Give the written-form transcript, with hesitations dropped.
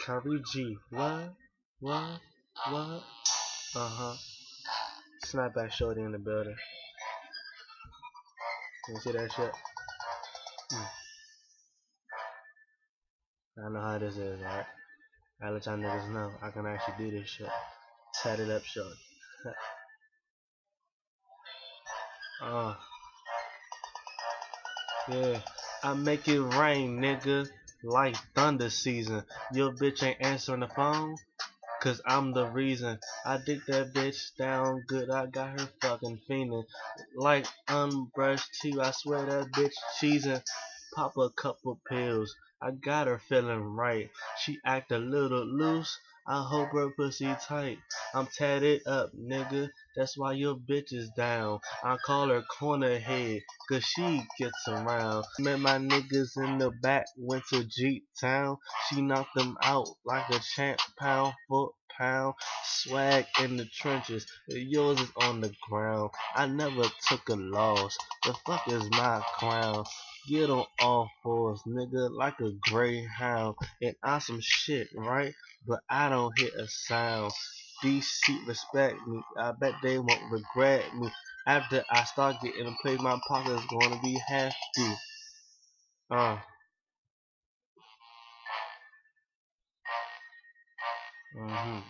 Charlie G. What? What? What? Uh-huh. Snapback shorty in the building. You see that shit? I know how this is, right? I let y'all niggas know I can actually do this shit. Tat it up short. uh, yeah. I make it rain, nigga. Like thunder season. Your bitch ain't answering the phone. Cause I'm the reason. I dig that bitch down good. I got her fucking fiending. Like unbrushed teeth. I swear that bitch cheesing. Pop a couple pills. I got her feeling right. She act a little loose. I hope her pussy tight. I'm tatted up, nigga. That's why your bitch is down. I call her corner head, cause she gets around. Met my niggas in the back, went to Jeep Town. She knocked them out like a champ, pound for pound. Swag in the trenches, yours is on the ground. I never took a loss. The fuck is my crown? Get on all fours, nigga, like a greyhound. And I some shit, right? But I don't hit a sound. These sheep respect me. I bet they won't regret me. After I start getting a play, my pocket's gonna be hefty. Uh. Mhm.